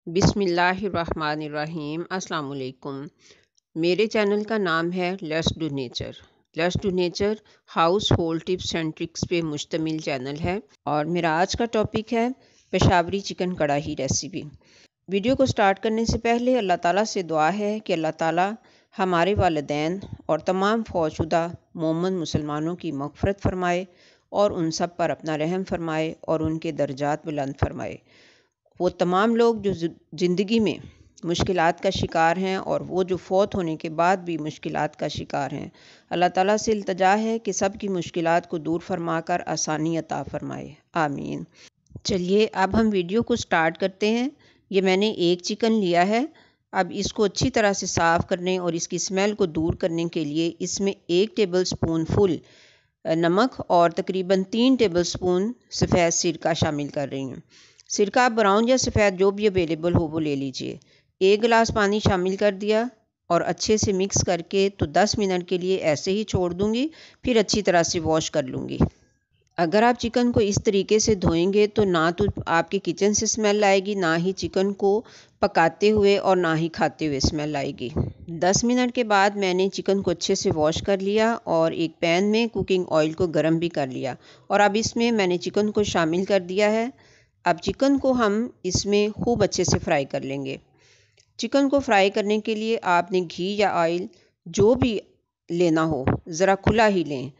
बिस्मिल्लाहिर्रहमानिर्रहीम। अस्सलाम वालेकुम। मेरे चैनल का नाम है let's do nature. Let's do nature house hold tips and tricks पे मुश्तमिल चैनल है और मेरा आज का टॉपिक है पेशावरी चिकन कढ़ाई रेसिपी। वीडियो को स्टार्ट करने से पहले अल्लाह ताला से दुआ है कि अल्लाह ताला हमारे वालिदैन और तमाम फौजशुदा मोमन मुसलमानों की मग़फ़िरत फ़रमाए और उन सब पर अपना रहम फ़रमाए और उनके दर्जात बुलंद फ़रमाए। वो तमाम लोग जो ज़िंदगी में मुश्किलात का शिकार हैं और वो जो फ़ौत होने के बाद भी मुश्किलात का शिकार हैं, अल्लाह ताला से इल्तिजा है कि सब की मुश्किलात को दूर फरमा कर आसानी अता फ़रमाए, आमीन। चलिए अब हम वीडियो को स्टार्ट करते हैं। ये मैंने एक चिकन लिया है। अब इसको अच्छी तरह से साफ़ करने और इसकी स्मेल को दूर करने के लिए इसमें 1 टेबल स्पून फुल नमक और तकरीबन 3 टेबल स्पून सफ़ेद सिरका शामिल कर रही हूँ। सिरका आप ब्राउन या सफ़ेद जो भी अवेलेबल हो वो ले लीजिए। 1 गिलास पानी शामिल कर दिया और अच्छे से मिक्स करके तो 10 मिनट के लिए ऐसे ही छोड़ दूँगी, फिर अच्छी तरह से वॉश कर लूँगी। अगर आप चिकन को इस तरीके से धोएंगे तो ना तो आपके किचन से स्मेल आएगी, ना ही चिकन को पकाते हुए और ना ही खाते हुए स्मेल आएगी। 10 मिनट के बाद मैंने चिकन को अच्छे से वॉश कर लिया और एक पैन में कुकिंग ऑयल को गर्म भी कर लिया और अब इसमें मैंने चिकन को शामिल कर दिया है। अब चिकन को हम इसमें खूब अच्छे से फ्राई कर लेंगे। चिकन को फ्राई करने के लिए आपने घी या ऑयल जो भी लेना हो ज़रा खुला ही लें,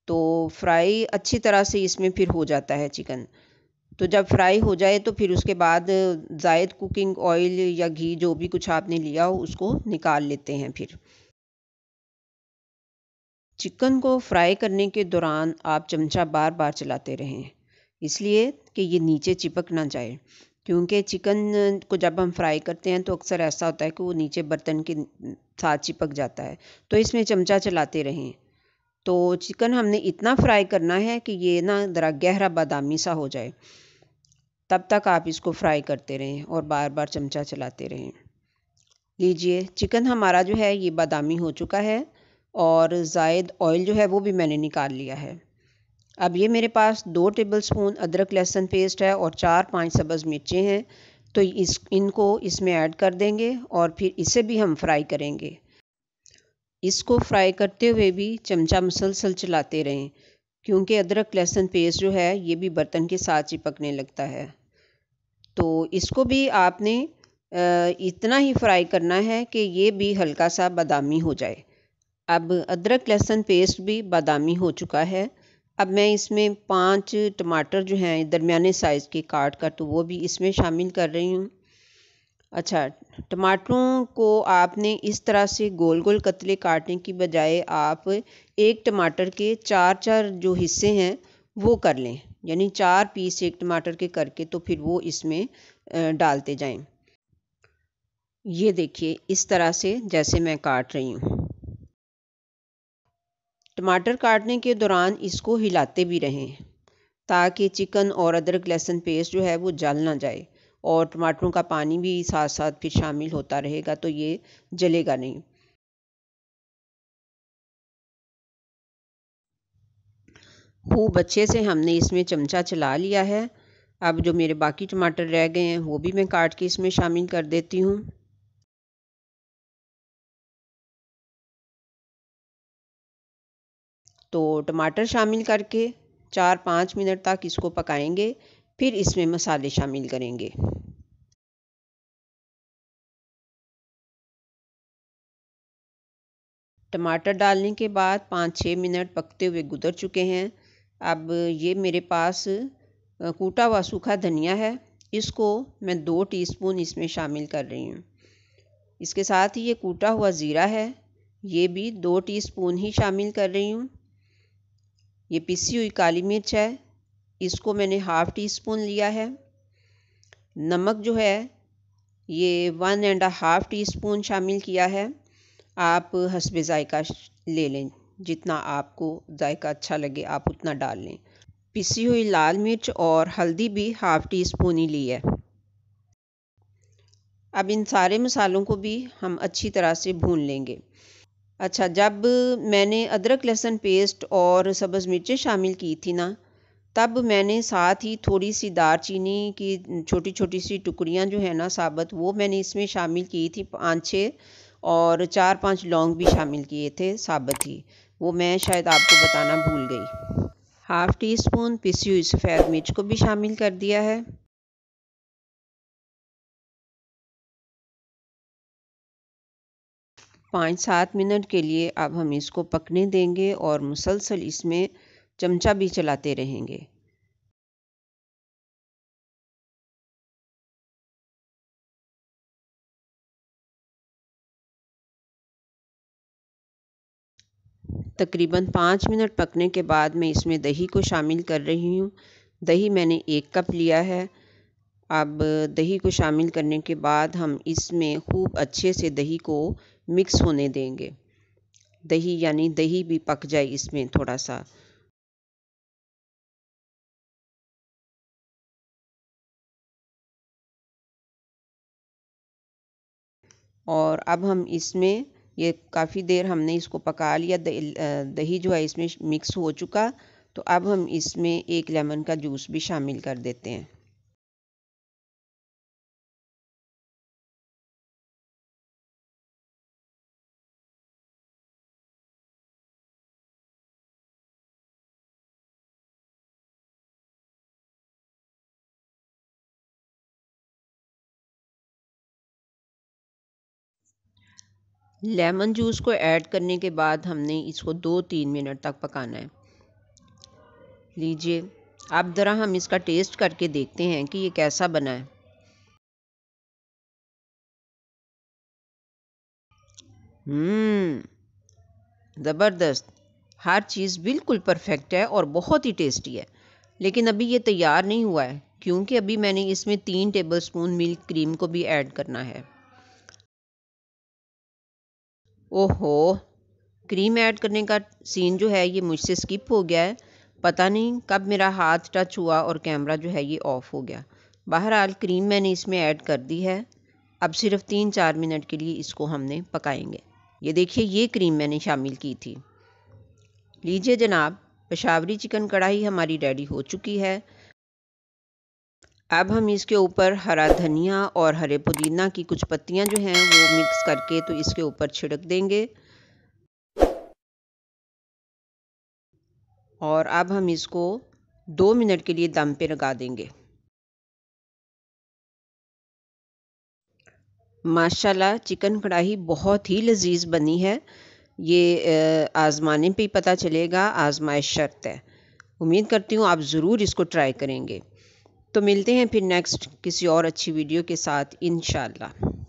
तो फ्राई अच्छी तरह से इसमें फिर हो जाता है चिकन। तो जब फ्राई हो जाए तो फिर उसके बाद ज़ायद कुकिंग ऑयल या घी जो भी कुछ आपने लिया हो उसको निकाल लेते हैं। फिर चिकन को फ्राई करने के दौरान आप चमचा बार बार चलाते रहें, इसलिए कि ये नीचे चिपक ना जाए, क्योंकि चिकन को जब हम फ्राई करते हैं तो अक्सर ऐसा होता है कि वो नीचे बर्तन के साथ चिपक जाता है। तो इसमें चमचा चलाते रहें। तो चिकन हमने इतना फ्राई करना है कि ये ना ज़रा गहरा बादामी सा हो जाए, तब तक आप इसको फ्राई करते रहें और बार बार चमचा चलाते रहें। लीजिए चिकन हमारा जो है ये बादामी हो चुका है और ज़ायद ऑयल जो है वो भी मैंने निकाल लिया है। अब ये मेरे पास 2 टेबल स्पून अदरक लहसुन पेस्ट है और 4-5 सब्ज़ मिर्चें हैं, तो इनको इसमें ऐड कर देंगे और फिर इसे भी हम फ्राई करेंगे। इसको फ्राई करते हुए भी चमचा मुसलसल चलाते रहें, क्योंकि अदरक लहसुन पेस्ट जो है ये भी बर्तन के साथ चिपकने लगता है। तो इसको भी आपने इतना ही फ्राई करना है कि ये भी हल्का सा बादामी हो जाए। अब अदरक लहसुन पेस्ट भी बादामी हो चुका है। अब मैं इसमें 5 टमाटर जो हैं दरमियाने साइज़ के काट कर तो वो भी इसमें शामिल कर रही हूँ। अच्छा, टमाटरों को आपने इस तरह से गोल गोल कतले काटने की बजाय आप एक टमाटर के 4-4 जो हिस्से हैं वो कर लें, यानी 4 पीस एक टमाटर के करके तो फिर वो इसमें डालते जाएं। ये देखिए इस तरह से जैसे मैं काट रही हूँ। टमाटर काटने के दौरान इसको हिलाते भी रहें ताकि चिकन और अदरक लहसुन पेस्ट जो है वो जल ना जाए और टमाटरों का पानी भी साथ साथ फिर शामिल होता रहेगा तो ये जलेगा नहीं। खूब अच्छे से हमने इसमें चमचा चला लिया है। अब जो मेरे बाकी टमाटर रह गए हैं वो भी मैं काट के इसमें शामिल कर देती हूँ। तो टमाटर शामिल करके 4-5 मिनट तक इसको पकाएंगे, फिर इसमें मसाले शामिल करेंगे। टमाटर डालने के बाद 5-6 मिनट पकते हुए गुजर चुके हैं। अब ये मेरे पास कूटा हुआ सूखा धनिया है, इसको मैं 2 टीस्पून इसमें शामिल कर रही हूँ। इसके साथ ही ये कूटा हुआ ज़ीरा है, ये भी 2 टीस्पून ही शामिल कर रही हूँ। ये पिसी हुई काली मिर्च है, इसको मैंने हाफ़ टी स्पून लिया है। नमक जो है ये 1.5 टीस्पून शामिल किया है। आप हस्बे ज़ायका ले लें, जितना आपको ज़ायका अच्छा लगे आप उतना डाल लें। पिसी हुई लाल मिर्च और हल्दी भी हाफ़ टी स्पून ही ली है। अब इन सारे मसालों को भी हम अच्छी तरह से भून लेंगे। अच्छा, जब मैंने अदरक लहसुन पेस्ट और सब्ज़ मिर्चें शामिल की थी ना, तब मैंने साथ ही थोड़ी सी दालचीनी की छोटी छोटी सी टुकड़ियाँ जो है ना साबुत, वो मैंने इसमें शामिल की थी 5-6, और 4-5 लौंग भी शामिल किए थे साबुत ही, वो मैं शायद आपको बताना भूल गई। हाफ़ टी स्पून पिसी हुई सफ़ेद मिर्च को भी शामिल कर दिया है। 5-7 मिनट के लिए अब हम इसको पकने देंगे और मुसलसल इसमें चमचा भी चलाते रहेंगे। तकरीबन 5 मिनट पकने के बाद मैं इसमें दही को शामिल कर रही हूँ। दही मैंने 1 कप लिया है। अब दही को शामिल करने के बाद हम इसमें खूब अच्छे से दही को मिक्स होने देंगे। दही यानी दही भी पक जाए इसमें थोड़ा सा। और अब हम इसमें ये काफ़ी देर हमने इसको पका लिया, दही जो है इसमें मिक्स हो चुका। तो अब हम इसमें 1 लेमन का जूस भी शामिल कर देते हैं। लेमन जूस को ऐड करने के बाद हमने इसको 2-3 मिनट तक पकाना है। लीजिए, अब ज़रा हम इसका टेस्ट करके देखते हैं कि ये कैसा बना है। ज़बरदस्त! हर चीज़ बिल्कुल परफेक्ट है और बहुत ही टेस्टी है। लेकिन अभी ये तैयार नहीं हुआ है, क्योंकि अभी मैंने इसमें 3 टेबलस्पून मिल्क क्रीम को भी ऐड करना है। ओहो! क्रीम ऐड करने का सीन जो है ये मुझसे स्किप हो गया है। पता नहीं कब मेरा हाथ टच हुआ और कैमरा जो है ये ऑफ़ हो गया। बहरहाल क्रीम मैंने इसमें ऐड कर दी है। अब सिर्फ़ 3-4 मिनट के लिए इसको हमने पकाएंगे। ये देखिए, ये क्रीम मैंने शामिल की थी। लीजिए जनाब, पेशावरी चिकन कढ़ाई हमारी रेडी हो चुकी है। अब हम इसके ऊपर हरा धनिया और हरे पुदीना की कुछ पत्तियां जो हैं वो मिक्स करके तो इसके ऊपर छिड़क देंगे। और अब हम इसको 2 मिनट के लिए दम पे लगा देंगे। माशाल्लाह चिकन कढ़ाई बहुत ही लजीज बनी है। ये आज़माने पे ही पता चलेगा, आज़माइश शर्त है। उम्मीद करती हूँ आप ज़रूर इसको ट्राई करेंगे। तो मिलते हैं फिर नेक्स्ट किसी और अच्छी वीडियो के साथ इंशाल्लाह।